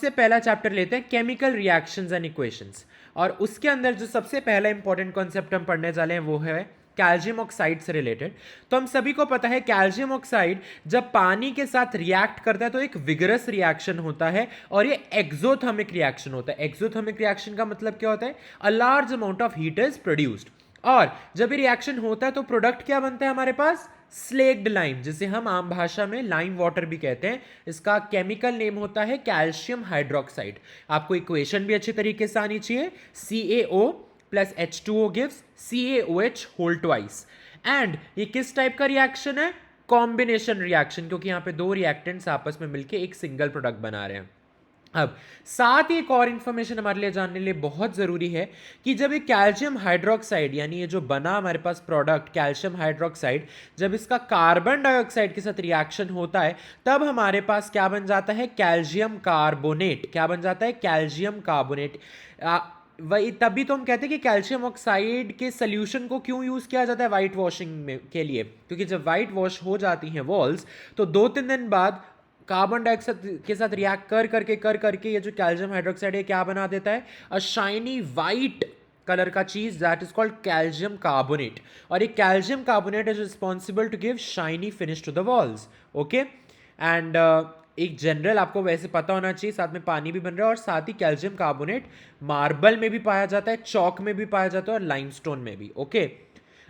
से पहला चैप्टर लेते हैं केमिकल रिएक्शंस एंड इक्वेशंस, और उसके अंदर जो सबसे पहला इंपॉर्टेंट कॉन्सेप्ट हम पढ़ने वाले हैं वो है कैल्शियम ऑक्साइड से रिलेटेड। तो हम सभी को पता है कैल्शियम ऑक्साइड जब पानी के साथ रिएक्ट करता है तो एक विगरस रिएक्शन होता है, और ये एक्सोथर्मिक रिएक्शन होता है। एक्सोथर्मिक रिएक्शन का मतलब क्या होता है? A large amount of heat is produced, और जब ये रिएक्शन होता है तो प्रोडक्ट क्या बनता है हमारे पास? स्लेक्ड लाइम, जिसे हम आम भाषा में लाइम वाटर भी कहते हैं। इसका केमिकल नेम होता है कैल्शियम हाइड्रोक्साइड। आपको इक्वेशन भी अच्छी तरीके से आनी चाहिए। CaO plus H2O gives CaOH whole twice. And ये किस टाइप का रिएक्शन है? कॉम्बिनेशन रिएक्शन, क्योंकि यहाँ पे दो रिएक्टेंट्स आपस में मिलकर एक सिंगल प्रोडक्ट बना रहे हैं। अब साथ ही एक और इंफॉर्मेशन हमारे लिए जानने लिए बहुत ज़रूरी है कि जब ये कैल्शियम हाइड्रोक्साइड, यानी ये जो बना हमारे पास प्रोडक्ट कैल्शियम हाइड्रोक्साइड, जब इसका कार्बन डाइऑक्साइड के साथ रिएक्शन होता है तब हमारे पास क्या बन जाता है? Calcium carbonate. क्या बन जाता है? Calcium carbonate. वही तभी तो हम कहते हैं कि कैल्शियम ऑक्साइड के सोल्यूशन को क्यों यूज़ किया जाता है वाइट वॉशिंग में के लिए, क्योंकि जब वाइट वॉश हो जाती हैं वॉल्स तो 2-3 दिन बाद कार्बन डाइऑक्साइड के साथ रिएक्ट कर करके ये जो कैल्शियम हाइड्रोक्साइड है क्या बना देता है? अ शाइनी वाइट कलर का चीज that is called calcium carbonate, और ये calcium carbonate is responsible to give shiny finish to the walls. Okay, and एक जनरल आपको वैसे पता होना चाहिए, साथ में पानी भी बन रहा है, और साथ ही कैल्शियम कार्बोनेट मार्बल में भी पाया जाता है, चौक में भी पाया जाता है, और लाइमस्टोन में भी। ओके,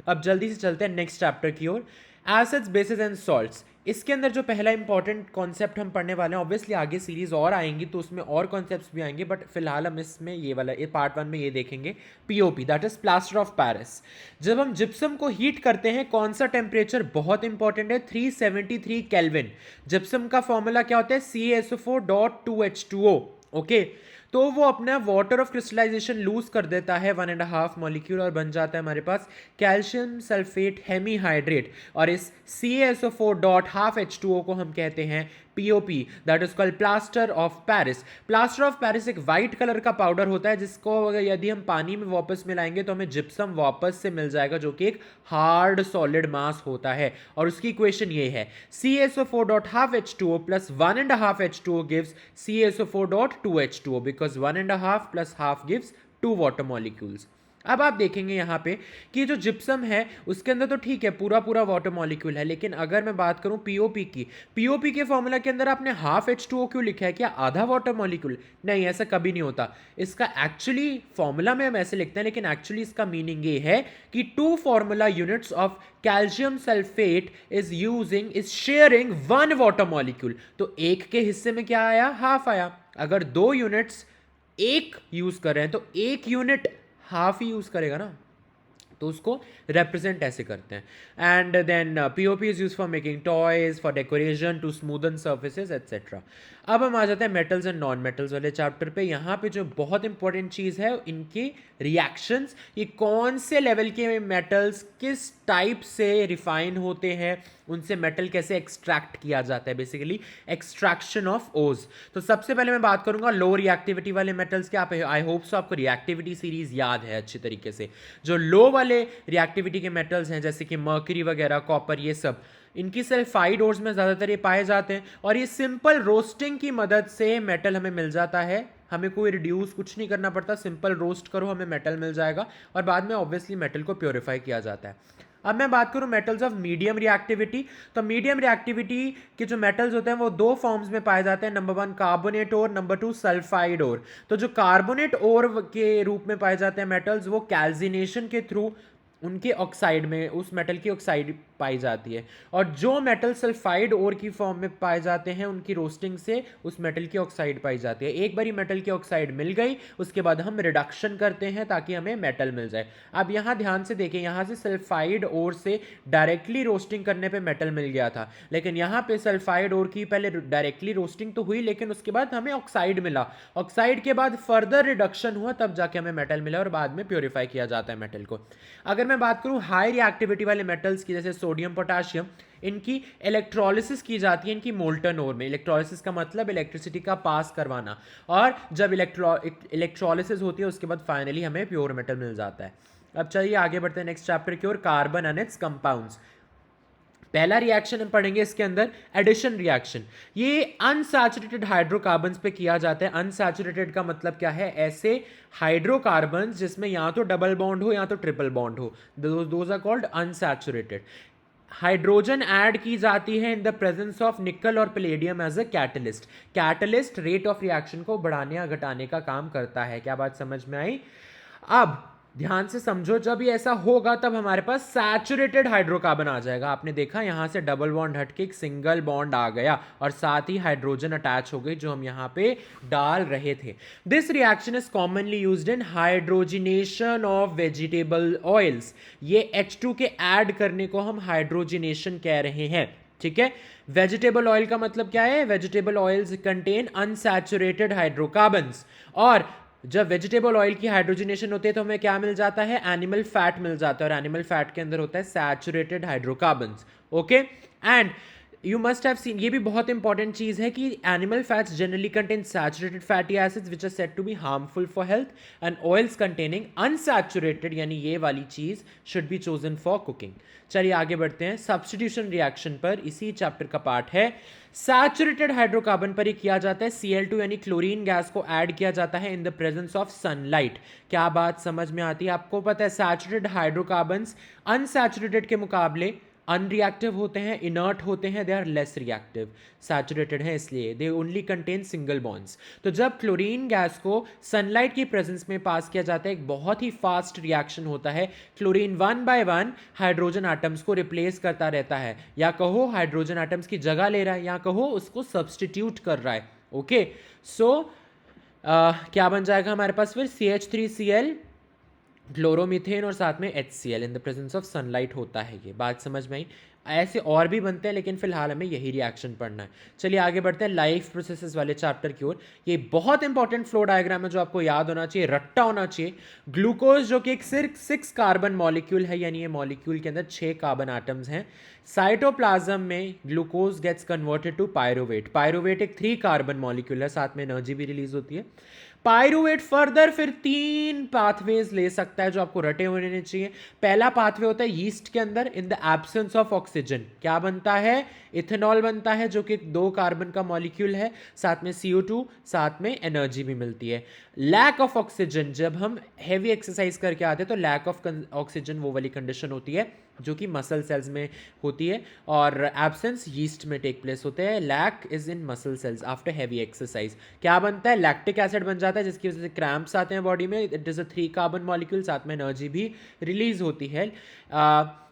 अब जल्दी से चलते हैं नेक्स्ट चैप्टर की ओर, एसिड्स बेसिस एंड सॉल्ट्स। इसके अंदर जो पहला इंपॉर्टेंट कॉन्सेप्ट हम पढ़ने वाले हैं, ऑब्वियसली आगे सीरीज और आएंगी तो उसमें और कॉन्सेप्ट्स भी आएंगे, बट फिलहाल हम इसमें ये वाला ये पार्ट 1 में ये देखेंगे। POP that is plaster of Paris. जब हम जिप्सम को हीट करते हैं कौन सा टेम्परेचर बहुत इंपॉर्टेंट है? 373 केल्विन। जिप्सम का फॉर्मूला क्या होता है? CaSO4.2H2O। ओके, तो वो अपना वाटर ऑफ क्रिस्टलाइजेशन लूज कर देता है 1.5 मॉलिक्यूल, और बन जाता है हमारे पास कैल्शियम सल्फेट हेमीहाइड्रेट, और इस CaSO4.12H2O को हम कहते हैं POP, that is called plaster of Paris. Plaster of Paris एक वाइट कलर का पाउडर होता है जिसको अगर यदि हम पानी में वापस मिलाएंगे तो हमें जिप्सम वापस से मिल जाएगा, जो कि एक हार्ड सॉलिड मास होता है, और उसकी इक्वेशन ये है CaSO4.12H2O plus 1.5H2O gives CaSO4.2H2O, because 1.5 plus half gives 2 water molecules। अब आप देखेंगे यहाँ पे कि जो जिप्सम है उसके अंदर तो ठीक है पूरा पूरा वाटर मॉलिक्यूल है, लेकिन अगर मैं बात करूँ पीओपी की, पीओपी के फॉर्मूला के अंदर आपने हाफ H2O क्यों लिखा है? क्या आधा वाटर मॉलिक्यूल? नहीं, ऐसा कभी नहीं होता। इसका एक्चुअली फॉर्मूला में हम ऐसे लिखते हैं, लेकिन एक्चुअली इसका मीनिंग ये है कि 2 formula units of calcium sulphate is sharing 1 water molecule. तो एक के हिस्से में क्या आया? हाफ आया। अगर 2 यूनिट्स एक यूज कर रहे हैं तो एक यूनिट हाफ ही यूज करेगा ना, तो उसको रिप्रेजेंट ऐसे करते हैं। And then POP is use for making toys, for decoration, to smoothen surfaces etcetera. अब हम आ जाते हैं मेटल्स एंड नॉन मेटल्स वाले चैप्टर पे। यहाँ पे जो बहुत इंपॉर्टेंट चीज़ है इनके रिएक्शंस, ये कौन से लेवल के मेटल्स किस टाइप से रिफाइन होते हैं, उनसे मेटल कैसे एक्सट्रैक्ट किया जाता है, बेसिकली एक्सट्रैक्शन ऑफ ओज। तो सबसे पहले मैं बात करूंगा लो रिएक्टिविटी वाले मेटल्स के। आप आई होप सो आपको रिएक्टिविटी सीरीज याद है अच्छी तरीके से। जो लो वाले रिएक्टिविटी के मेटल्स हैं जैसे कि मर्क्यूरी वगैरह, कॉपर, ये सब इनकी सल्फाइड ओर्स में ज़्यादातर ये पाए जाते हैं, और ये सिंपल रोस्टिंग की मदद से मेटल हमें मिल जाता है। हमें कोई रिड्यूस कुछ नहीं करना पड़ता, सिंपल रोस्ट करो हमें मेटल मिल जाएगा, और बाद में ऑब्वियसली मेटल को प्योरीफाई किया जाता है। अब मैं बात करूं मेटल्स ऑफ मीडियम रिएक्टिविटी, तो मीडियम रिएक्टिविटी के जो मेटल्स होते हैं वो 2 फॉर्म्स में पाए जाते हैं। नंबर 1 कार्बोनेट और, नंबर 2 सल्फाइड और। तो जो कार्बोनेट और के रूप में पाए जाते हैं मेटल्स, वो कैल्सिनेशन के थ्रू उनके ऑक्साइड में उस मेटल की ऑक्साइड पाई जाती है, और जो मेटल सल्फाइड ओर की फॉर्म में पाए जाते हैं उनकी रोस्टिंग से उस मेटल की ऑक्साइड पाई जाती है। एक बारी मेटल की ऑक्साइड मिल गई उसके बाद हम रिडक्शन करते हैं ताकि हमें मेटल मिल जाए। अब यहाँ ध्यान से देखें, यहाँ से सल्फाइड ओर से डायरेक्टली रोस्टिंग करने पे मेटल मिल गया था, लेकिन यहाँ पे सल्फाइड ओर की पहले डायरेक्टली रोस्टिंग तो हुई लेकिन उसके बाद हमें ऑक्साइड मिला, ऑक्साइड के बाद फर्दर रिडक्शन हुआ तब जाके हमें मेटल मिला, और बाद में प्योरीफाई किया जाता है मेटल को। अगर मैं बात करूं हाई रिएक्टिविटी वाले मेटल्स की, जैसे सोडियम, पोटेशियम, इनकी इलेक्ट्रोलिसिस की जाती है इनकी मोल्टन ओर में। इलेक्ट्रोलिसिस का मतलब इलेक्ट्रिसिटी का पास करवाना, और जब इलेक्ट्रोलिसिस होती है उसके बाद फाइनली हमें प्योर मेटल मिल जाता है। अब चलिए आगे बढ़ते हैं नेक्स्ट चैप्टर की ओर, कार्बन एंड इट्स कंपाउंड्स। पहला रिएक्शन हम पढ़ेंगे इसके अंदर एडिशन रिएक्शन। ये अनसैचुरेटेड हाइड्रोकार्बन्स पे किया जाता है। अनसैचुरेटेड का मतलब क्या है? ऐसे हाइड्रोकार्बन्स जिसमें या तो डबल बॉन्ड हो या तो ट्रिपल बॉन्ड हो, those are called unsaturated. Hydrogen add की जाती है in the presence of nickel और palladium as a catalyst. Catalyst rate of reaction को बढ़ाने या घटाने का काम करता है। क्या बात समझ में आई? अब ध्यान से समझो, जब ये ऐसा होगा तब हमारे पास सैचुरेटेड हाइड्रोकार्बन आ जाएगा। आपने देखा यहां से डबल बॉन्ड हटके एक सिंगल बॉन्ड आ गया और साथ ही हाइड्रोजन अटैच हो गई जो हम यहां पे डाल रहे थे। This reaction is commonly used in hydrogenation of vegetable oils. ये H2 के ऐड करने को हम हाइड्रोजिनेशन कह रहे हैं। ठीक है, वेजिटेबल ऑयल का मतलब क्या है? Vegetable oils contain unsaturated hydrocarbons, और जब वेजिटेबल ऑयल की हाइड्रोजनेशन होती है तो हमें क्या मिल जाता है? एनिमल फैट मिल जाता है, और एनिमल फैट के अंदर होता है saturated hydrocarbons. Okay, and you must have seen, ये भी बहुत इंपॉर्टेंट चीज है कि animal fats generally contain saturated fatty acids which are said to be harmful for health, and oils containing unsaturated, यानी ये वाली चीज should be chosen for cooking. चलिए आगे बढ़ते हैं सब्स्टिट्यूशन रिएक्शन पर। इसी चैप्टर का पार्ट है। सैचुरेटेड हाइड्रोकार्बन पर ही किया जाता है। Cl2 यानी क्लोरीन गैस को ऐड किया जाता है in the presence of sunlight. क्या बात समझ में आती है? आपको पता है सैचुरेटेड हाइड्रोकार्बन्स अनसैचुरेटेड के मुकाबले अनरिएक्टिव होते हैं, इनर्ट होते हैं, they are less reactive. Saturated है इसलिए they only contain single bonds. तो जब क्लोरीन गैस को सनलाइट की प्रेजेंस में पास किया जाता है, एक बहुत ही फास्ट रिएक्शन होता है। क्लोरीन 1 बाय 1 हाइड्रोजन एटम्स को रिप्लेस करता रहता है, या कहो हाइड्रोजन एटम्स की जगह ले रहा है, या कहो उसको सब्सटीट्यूट कर रहा है। ओके, सो क्या बन जाएगा हमारे पास फिर? CH3Cl, क्लोरोमीथेन और साथ में HCl in the presence of sunlight होता है। ये बात समझ में आई? ऐसे और भी बनते हैं लेकिन फिलहाल हमें यही रिएक्शन पढ़ना है। चलिए आगे बढ़ते हैं लाइफ प्रोसेसेस वाले चैप्टर की ओर। ये बहुत इंपॉर्टेंट फ्लो डायग्राम है जो आपको याद होना चाहिए, रट्टा होना चाहिए। ग्लूकोज जो कि एक सिर्फ 6 कार्बन मॉलिक्यूल है, यानी ये मॉलिक्यूल के अंदर 6 कार्बन एटम्स हैं। साइटोप्लाज्म में glucose gets converted to pyruvate. Pyruvate एक 3 कार्बन मॉलिक्यूल है, साथ में एनर्जी भी रिलीज होती है। पायरुवेट फर्दर फिर 3 पाथवेज ले सकता है जो आपको रटे हुए रहने चाहिए। पहला पाथवे होता है यीस्ट के अंदर, in the absence of oxygen क्या बनता है? इथेनॉल बनता है जो कि 2 कार्बन का मॉलिक्यूल है, साथ में CO2, साथ में एनर्जी भी मिलती है। लैक ऑफ ऑक्सीजन, जब हम हैवी एक्सरसाइज करके आते हैं तो लैक ऑफ ऑक्सीजन वो वाली कंडीशन होती है जो कि मसल सेल्स में होती है, और एब्सेंस यीस्ट में टेक प्लेस होते हैं। Lack is in muscle cells after heavy exercise. क्या बनता है? लैक्टिक एसिड बन जाता है जिसकी वजह से क्रैम्प्स आते हैं बॉडी में। It is a 3 carbon molecule, साथ में एनर्जी भी रिलीज होती है।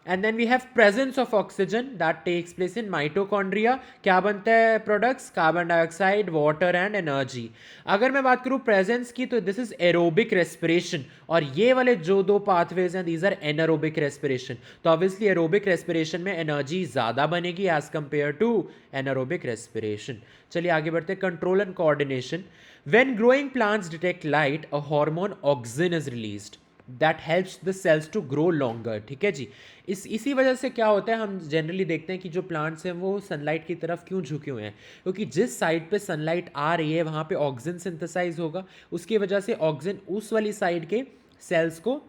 And then we have presence of oxygen that takes place in mitochondria. क्या बनता है products? Carbon dioxide, water and energy. अगर मैं बात करूं प्रेजेंस की तो दिस इज एरोबिक रेस्पिरेशन, और ये वाले जो 2 पाथवेज हैं दीज आर एनारोबिक रेस्पिरेशन। तो ऑब्वियसली एरोबिक रेस्पिरेशन में एनर्जी ज्यादा बनेगी as compare to anaerobic respiration. चलिए आगे बढ़ते हैं control and coordination. When growing plants detect light, a hormone auxin is released that helps the cells to grow longer. ठीक है जी, इसी वजह से क्या होता है, हम जनरली देखते हैं कि जो प्लांट्स हैं वो सनलाइट की तरफ क्यों झुके हुए हैं, क्योंकि जिस साइड पे सनलाइट आ रही है वहाँ पे ऑक्सिन सिंथेसाइज होगा, उसकी वजह से ऑक्सिन उस वाली साइड के सेल्स को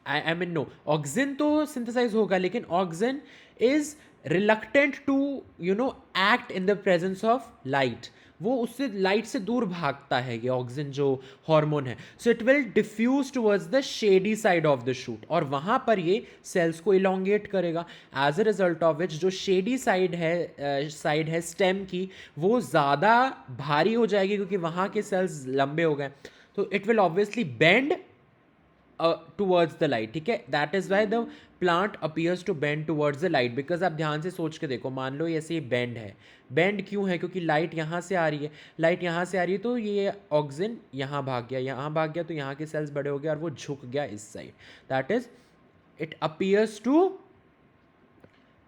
आई मीन नो, ऑक्सिन तो सिंथेसाइज होगा लेकिन auxin is reluctant to act in the presence of light. वो उससे लाइट से दूर भागता है ये ऑक्सिन जो हार्मोन है। So it will diffuse towards the shady side of the shoot, और वहां पर ये सेल्स को इलोंगेट करेगा। As a result of which जो शेडी साइड है स्टेम की, वो ज़्यादा भारी हो जाएगी क्योंकि वहां के सेल्स लंबे हो गए। तो it will obviously bend towards the light. ठीक है, that is why the plant appears to bend towards the light. Because आप ध्यान से सोच के देखो, मान लो ऐसे बेंड है। बेंड क्यों है? क्योंकि लाइट यहाँ से आ रही है, लाइट यहाँ से आ रही है, तो ये ऑक्सीजन यहाँ भाग गया, यहाँ भाग गया, तो यहाँ के सेल्स बड़े हो गए और वो झुक गया इस side. That is it appears to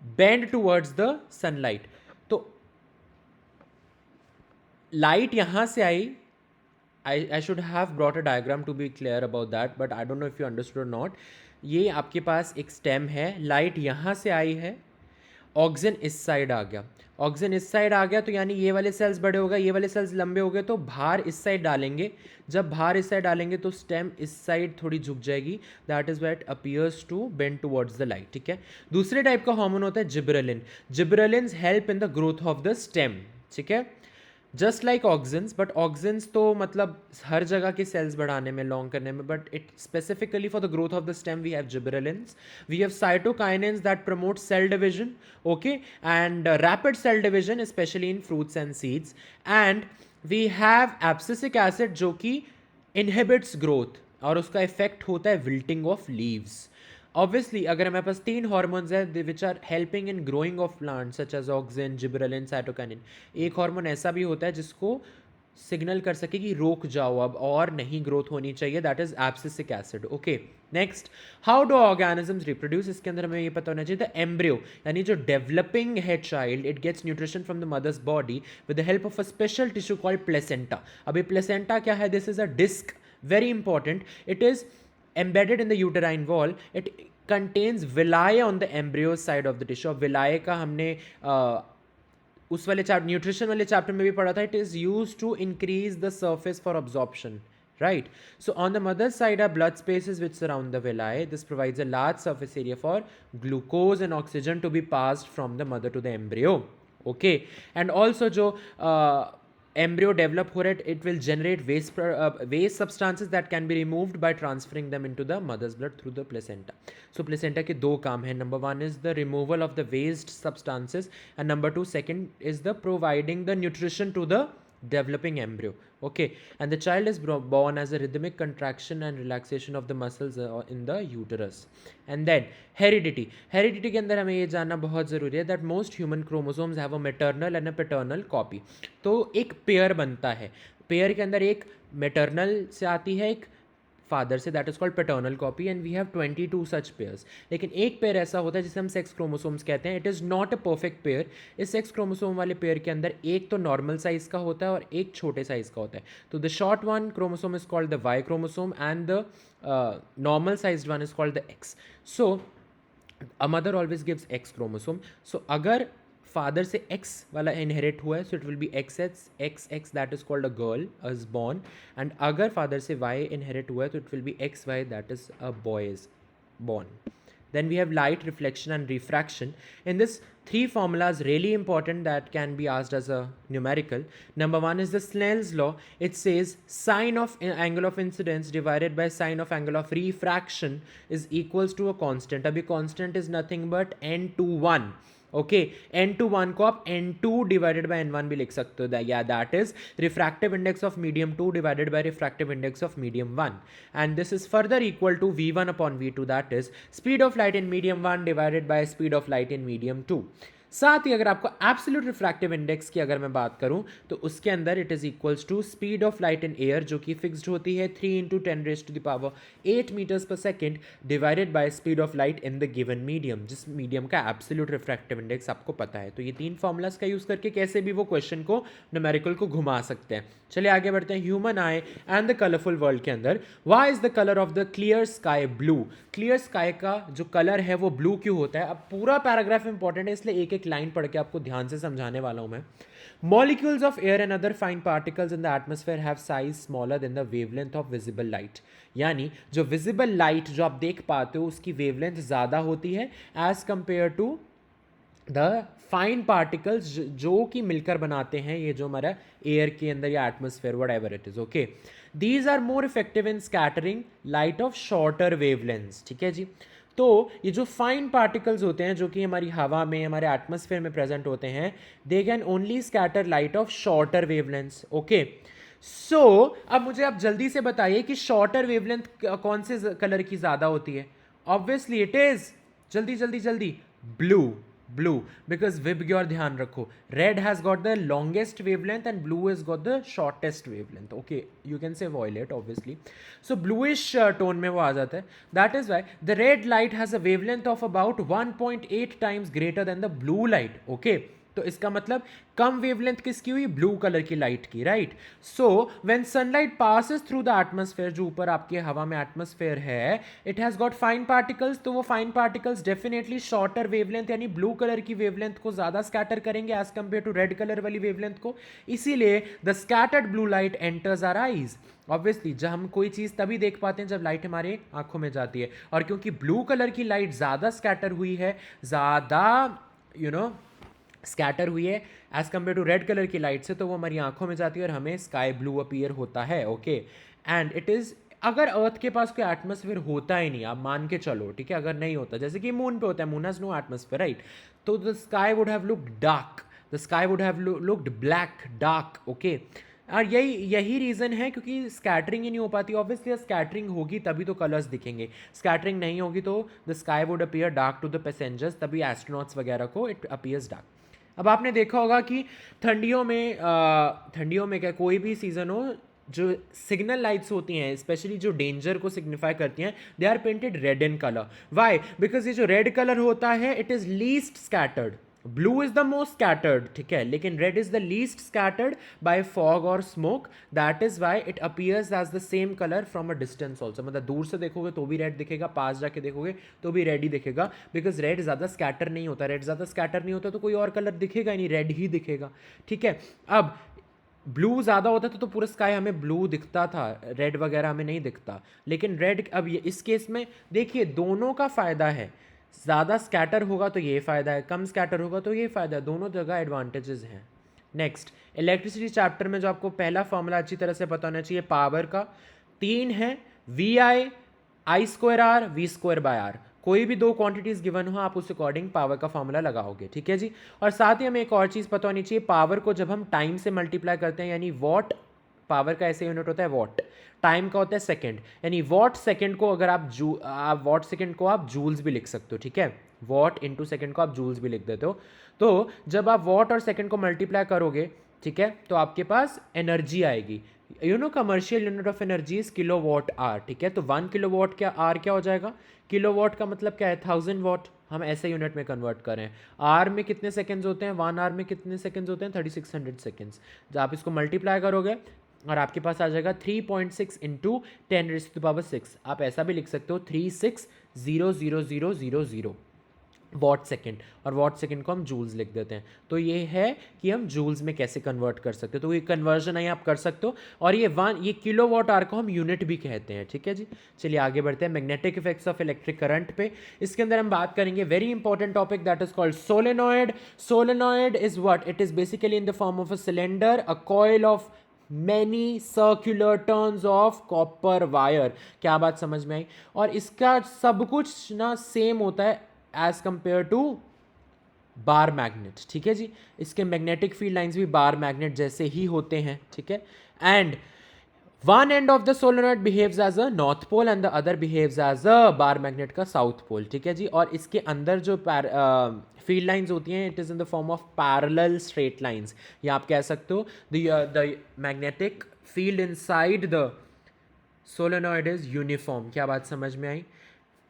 bend towards the sunlight. तो लाइट यहाँ से आई, I should have brought a diagram to be clear about that, but I don't know if you understood or not. ये आपके पास एक stem है, light यहाँ से आई है ऑक्सीजन इस साइड आ गया, ऑक्सीजन इस साइड आ गया, तो यानी ये वाले सेल्स बड़े हो गए, ये वाले सेल्स लंबे हो गए, तो बाहर इस साइड डालेंगे, जब बाहर इस साइड डालेंगे तो स्टेम इस साइड थोड़ी झुक जाएगी, that is what appears to bend towards the light, ठीक है। दूसरे टाइप का हार्मोन होता है gibberellin, gibberellin help in the growth of the stem, ठीक है, just like oxygens, but oxygens तो मतलब हर जगह के सेल्स बढ़ाने में, लॉन्ग करने में, but it specifically for the growth of the stem we have gibberellins, we have cytokinins that promote cell division, okay, and rapid cell division specially in fruits and seeds, and we have abscisic acid जो कि inhibits growth, और उसका effect होता है wilting of leaves. Obviously अगर हमारे पास तीन hormones हैं which are helping in growing of plant such as auxin, gibberellin, cytokinin, एक हार्मोन ऐसा भी होता है जिसको सिग्नल कर सके कि रोक जाओ अब और नहीं ग्रोथ होनी चाहिए, that is abscisic acid, okay. Next, how do organisms reproduce, इसके अंदर हमें ये पता होना चाहिए, द एम्ब्रियो यानी जो डेवलपिंग है child, it gets nutrition from the mother's body with the help of a special tissue called placenta. अभी प्लेसेंटा क्या है, this is a disc, very important, it is embedded in the uterine wall, it contains villi on the embryo side of the tissue। villi का हमने उस वाले chapter, nutrition वाले chapter में भी पढ़ा था, it is used to increase the surface for absorption, right? So on the mother side are blood spaces which surround the villi, this provides a large surface area for glucose and oxygen to be passed from the mother to the embryo, okay। and also जो embryo develop हो रहा है, it will generate waste substances that can be removed by transferring them into the mother's blood through the placenta। So placenta के दो काम हैं, number one is the removal of the waste substances and number two, second is the providing the nutrition to the developing embryo, okay। and the child is born as a rhythmic contraction and relaxation of the muscles in the uterus। and then heredity, heredity के अंदर हमें ये जानना बहुत ज़रूरी है that most human chromosomes have a maternal and a paternal copy। तो एक पेयर बनता है, पेयर के अंदर एक maternal से आती है, एक फादर से, that is called paternal copy, and we have 22 such pairs. लेकिन एक पेयर ऐसा होता है जिसे हम सेक्स क्रोमोसोम्स कहते हैं, it is not a perfect pair. इस सेक्स क्रोमोसोम वाले पेयर के अंदर एक तो नॉर्मल साइज का होता है और एक छोटे साइज का होता है। तो the short one chromosome is called the Y chromosome and the normal sized one is called the X. So a mother always gives X chromosome. So अगर फादर से एक्स वाला इनहेरिट हुआ है, so it will be X X that is called a girl is born, and अगर father से Y inherit हुआ है तो it will be X Y that is a boy is born। Then we have light, reflection and refraction. In this, three formulas really important that can be asked as a numerical. Number one is the Snell's law. It says sine of angle of incidence divided by sine of angle of refraction is equals to a constant। अभी constant is nothing but n/1, okay. n/1 को आप n2 divided by n1 भी लिख सकते हो, या that is refractive index of medium 2 divided by refractive index of medium 1, and this is further equal to v1 upon v2, that is speed of light in medium 1 divided by speed of light in medium 2। साथ ही अगर आपको absolute refractive index की अगर मैं बात करूं तो उसके अंदर it is equals to speed of light in air जो कि फिक्स्ड होती है 3 × 10⁻8 मीटर्स पर second divided by speed of light in the given medium, जिस मीडियम का एब्सोल्यूट रिफ्रैक्टिव इंडेक्स आपको पता है। तो ये तीन फॉर्मूलाज का यूज़ करके कैसे भी वो क्वेश्चन को न्यूमेरिकल को घुमा सकते हैं। चलिए आगे बढ़ते हैं। Human I and the colourful world के अंदर why is the colour of the clear sky blue? Clear sky का जो कलर है वो ब्लू क्यों होता है? अब पूरा पैराग्राफ इंपॉर्टेंट है इसलिए एक एक लाइन पढ़ के आपको ध्यान से समझाने वाला हूं मैं। Molecules of air and other fine particles in the atmosphere have size smaller than the wavelength of visible light। यानी जो विजिबल लाइट जो आप देख पाते हो उसकी वेवलेंथ ज़्यादा होती है as compare to the fine particles जो कि मिलकर बनाते हैं ये जो हमारा एयर के अंदर या atmosphere whatever it is, okay. These are more effective in scattering light of shorter wavelengths, ठीक है जी। तो ये जो फाइन पार्टिकल्स होते हैं जो कि हमारी हवा में हमारे एटमॉस्फेयर में प्रेजेंट होते हैं, they can only scatter light of shorter wavelengths, okay. So अब मुझे आप जल्दी से बताइए कि शॉर्टर वेवलेंथ कौन से कलर की ज़्यादा होती है? ऑब्वियसली इट इज, जल्दी जल्दी जल्दी, ब्लू। ब्लू बिकॉज विबग्योर ध्यान रखो, red has got the longest wavelength and blue has got the shortest wavelength, okay. You can say violet obviously, so bluish tone में वो आ जाता है। That is why the red light has a wavelength of about 1.8 times greater than the blue light, okay. तो इसका मतलब कम wavelength किसकी हुई, ब्लू कलर की लाइट की, right. So when sunlight passes through the atmosphere, जो ऊपर आपके हवा में एटमॉस्फेयर है, it has got fine particles, तो वो fine particles definitely shorter wavelength यानी ब्लू कलर की वेवलेंथ को ज्यादा स्कैटर करेंगे as compare to red colour वाली वेवलेंथ को, इसीलिए the scattered blue light enters our eyes. Obviously जब हम कोई चीज तभी देख पाते हैं जब लाइट हमारे आंखों में जाती है, और क्योंकि ब्लू कलर की लाइट ज्यादा स्कैटर हुई है, ज्यादा स्कैटर हुई है as compare to red colour की लाइट से, तो वो हमारी आंखों में जाती है और हमें स्काई ब्लू अपीयर होता है, ओके। एंड इट इज़, अगर अर्थ के पास कोई एटमॉस्फेयर होता ही नहीं, आप मान के चलो, ठीक है, अगर नहीं होता, जैसे कि मून पे होता है, moon has no atmosphere, right, तो the sky would have looked dark, the sky would have looked black dark, okay. और यही रीज़न है क्योंकि स्कैटरिंग ही नहीं हो पाती, ऑब्वियसली स्कैटरिंग होगी तभी तो कलर्स दिखेंगे, स्कैटरिंग नहीं होगी तो the sky would appear dark to the passengers, तभी एस्ट्रोनॉट्स वगैरह को इट अपीयर्स डार्क। अब आपने देखा होगा कि ठंडियों में क्या, कोई भी सीज़न हो, जो सिग्नल लाइट्स होती हैं स्पेशली जो डेंजर को सिग्निफाई करती हैं, they are painted red in colour. Why? Because ये जो रेड कलर होता है it is least scattered, blue is the most scattered, ठीक है, लेकिन red is the least scattered by fog और smoke, that is why it appears as the same colour from a distance also, मतलब दूर से देखोगे तो भी रेड दिखेगा, पास जाके देखोगे तो भी रेड ही दिखेगा, बिकॉज रेड ज़्यादा स्कैटर नहीं होता, रेड ज़्यादा स्कैटर नहीं होता तो कोई और कलर दिखेगा ही नहीं, रेड ही दिखेगा, ठीक है। अब ब्लू ज़्यादा होता था तो पूरा स्काई हमें ब्लू दिखता था, रेड वगैरह हमें नहीं दिखता, लेकिन रेड, अब ये इस केस में देखिए दोनों का फ़ायदा है, ज़्यादा स्कैटर होगा तो ये फ़ायदा है, कम स्कैटर होगा तो ये फ़ायदा है, दोनों जगह एडवांटेजेस हैं। नेक्स्ट, इलेक्ट्रिसिटी चैप्टर में जो आपको पहला फॉर्मूला अच्छी तरह से पता होना चाहिए पावर का, 3 है, VI square V by R, कोई भी दो क्वांटिटीज गिवन हो आप उस अकॉर्डिंग पावर का फॉर्मूला लगाओगे, ठीक है जी। और साथ ही हमें एक और चीज़ पता होनी चाहिए, पावर को जब हम टाइम से मल्टीप्लाई करते हैं, यानी वॉट, पावर का ऐसे यूनिट होता है वॉट, टाइम का होता है सेकंड, यानी वॉट सेकंड को अगर आप वॉट सेकंड को आप जूल्स भी लिख सकते हो, ठीक है, वॉट इंटू सेकंड को आप जूल्स भी लिख देते हो, तो जब आप वॉट और सेकंड को मल्टीप्लाई करोगे, ठीक है, तो आपके पास एनर्जी आएगी, commercial unit of energy is kilo watt hour, ठीक है, तो 1 किलो वॉट क्या आर क्या हो जाएगा, किलो वॉट का मतलब क्या है 1000 वॉट, हम ऐसे यूनिट में कन्वर्ट करें, आर में कितने सेकंड्स होते हैं, 1 आर में कितने सेकंड्स होते हैं 3600 सेकंड्स, जब आप इसको मल्टीप्लाई करोगे और आपके पास आ जाएगा 3.6 इंटू 10⁻⁶, आप ऐसा भी लिख सकते हो 360000 वॉट सेकंड, और वॉट सेकंड को हम जूल्स लिख देते हैं, तो ये है कि हम जूल्स में कैसे कन्वर्ट कर सकते हो, तो ये कन्वर्जन आई आप कर सकते हो, और ये किलो वॉट आर को हम यूनिट भी कहते हैं, ठीक है जी। चलिए आगे बढ़ते हैं magnetic effects of electric current पे, इसके अंदर हम बात करेंगे very important topic that is called solenoid. Solenoid is what, it is basically in the form of a cylinder, a coil of many circular turns of copper wire, क्या बात समझ में आई, और इसका सब कुछ ना सेम होता है as compare to bar magnet, ठीक है जी, इसके मैग्नेटिक फील्ड लाइंस भी बार मैग्नेट जैसे ही होते हैं, ठीक है। And one end of the solenoid behaves as a north pole and the other behaves as a bar magnet का साउथ पोल, ठीक है जी, और इसके अंदर जो फील्ड लाइंस होती हैं it is in the form of parallel straight lines, या आप कह सकते हो the magnetic field inside the solenoid is uniform, क्या बात समझ में आई,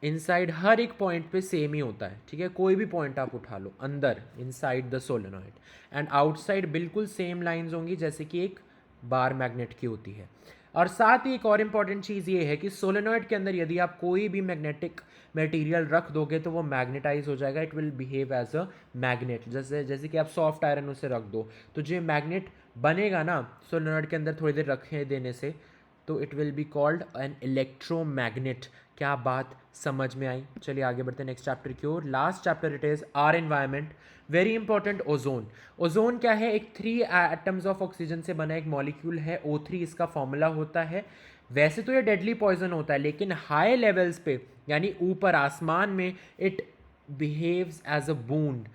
इनसाइड हर एक पॉइंट पे सेम ही होता है, ठीक है, कोई भी पॉइंट आप उठा लो अंदर inside the solenoid, and outside बिल्कुल सेम लाइंस होंगी जैसे कि एक बार मैग्नेट की होती है। और साथ ही एक और इम्पॉर्टेंट चीज़ ये है कि सोलेनॉइड के अंदर यदि आप कोई भी मैग्नेटिक मटेरियल रख दोगे तो वो मैग्नेटाइज हो जाएगा, it will behave as a magnet, जैसे कि आप सॉफ्ट आयरन उसे रख दो तो जो मैग्नेट बनेगा ना सोलेनॉइड के अंदर थोड़ी देर रखे देने से, तो it will be called an electromagnet, क्या बात समझ में आई। चलिए आगे बढ़ते हैं नेक्स्ट चैप्टर की ओर, last chapter it is our environment, very important ozone. Ozone क्या है, एक 3 एटम्स ऑफ ऑक्सीजन से बना एक मॉलिक्यूल है, O3 इसका फॉर्मूला होता है। वैसे तो ये डेडली पॉइजन होता है लेकिन हाई लेवल्स पे यानी ऊपर आसमान में इट बिहेव्स एज अ बूंद,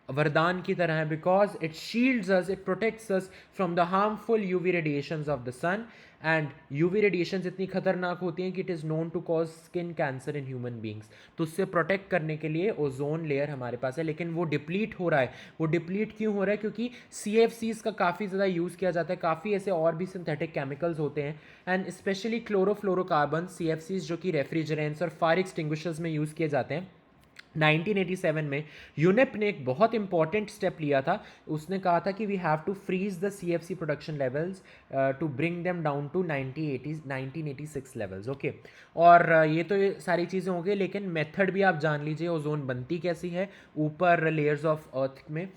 वरदान की तरह है, because it shields us, it protects us from the harmful UV radiations of the sun, and UV radiations इतनी खतरनाक होती हैं कि it is known to cause skin cancer in human beings, तो उससे प्रोटेक्ट करने के लिए ओजोन लेयर हमारे पास है, लेकिन वो डिप्लीट हो रहा है। वो डिप्लीट क्यों हो रहा है, क्योंकि CFCs का काफ़ी ज़्यादा यूज़ किया जाता है, काफ़ी ऐसे और भी सिंथेटिक केमिकल्स होते हैं, एंड स्पेशली क्लोरोफ्लोरोकार्बन CFCs जो कि रेफ्रिजरेंट्स और फायर एक्सटिंग्विशर्स में यूज़ किए जाते हैं, 1987 में यूनिप ने एक बहुत इंपॉर्टेंट स्टेप लिया था। उसने कहा था कि we have to freeze the CFC production levels to bring them down to 1986 levels. Okay, और ये तो ये सारी चीज़ें हो गई, लेकिन मेथड भी आप जान लीजिए ओजोन बनती कैसी है ऊपर लेयर्स ऑफ अर्थ में।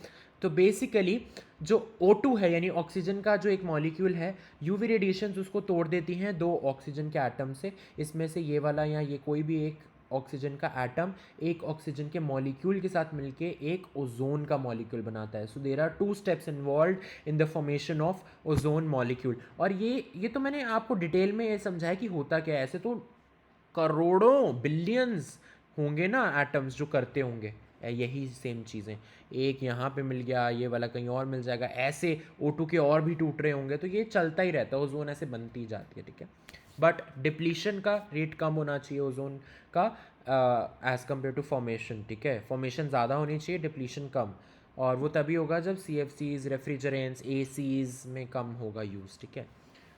तो बेसिकली जो O2 है यानी ऑक्सीजन का जो एक मॉलिक्यूल है, यूवी रेडिएशंस उसको तोड़ देती हैं दो ऑक्सीजन के एटम से। इसमें से ये वाला या ये कोई भी एक ऑक्सीजन का एटम एक ऑक्सीजन के मॉलिक्यूल के साथ मिलके एक ओजोन का मॉलिक्यूल बनाता है। So there are 2 steps involve in the formation of ozone molecule. और ये तो मैंने आपको डिटेल में ये समझाया कि होता क्या है। ऐसे तो करोड़ों बिलियंस होंगे ना एटम्स जो करते होंगे यही सेम चीज़ें। एक यहाँ पे मिल गया, ये वाला कहीं और मिल जाएगा, ऐसे O2 के और भी टूट रहे होंगे। तो ये चलता ही रहता है, ओजोन ऐसे बनती ही जाती है, ठीक है। बट डिप्लीशन का रेट कम होना चाहिए ओजोन का एज कम्पेयर टू फॉर्मेशन, ठीक है। फॉर्मेशन ज़्यादा होनी चाहिए, डिप्लीशन कम। और वो तभी होगा जब CFCs, रेफ्रिजरेंट्स, ACs में कम होगा यूज़, ठीक है।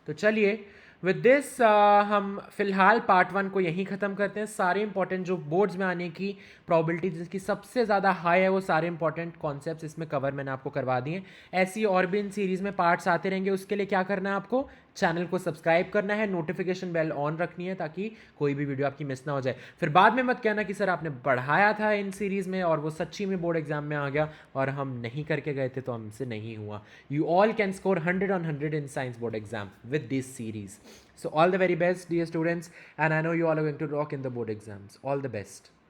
तो चलिए विद दिस हम फिलहाल पार्ट 1 को यहीं ख़त्म करते हैं। सारे इंपॉर्टेंट जो बोर्ड्स में आने की प्रॉबिलिटी जिसकी सबसे ज़्यादा हाई है वो सारे इंपॉर्टेंट कॉन्सेप्ट्स इसमें कवर मैंने आपको करवा दिए। ऐसी और भी इन सीरीज़ में पार्ट्स आते रहेंगे। उसके लिए क्या करना है, आपको चैनल को सब्सक्राइब करना है, नोटिफिकेशन बेल ऑन रखनी है ताकि कोई भी वीडियो आपकी मिस ना हो जाए। फिर बाद में मत कहना कि सर आपने पढ़ाया था इन सीरीज़ में और वो सच्ची में बोर्ड एग्जाम में आ गया और हम नहीं करके गए थे तो हमसे नहीं हुआ। You all can score 100 on 100 in science board exam with this series. So all the very best dear students, and I know you all are going to rock in the board exams. All the best.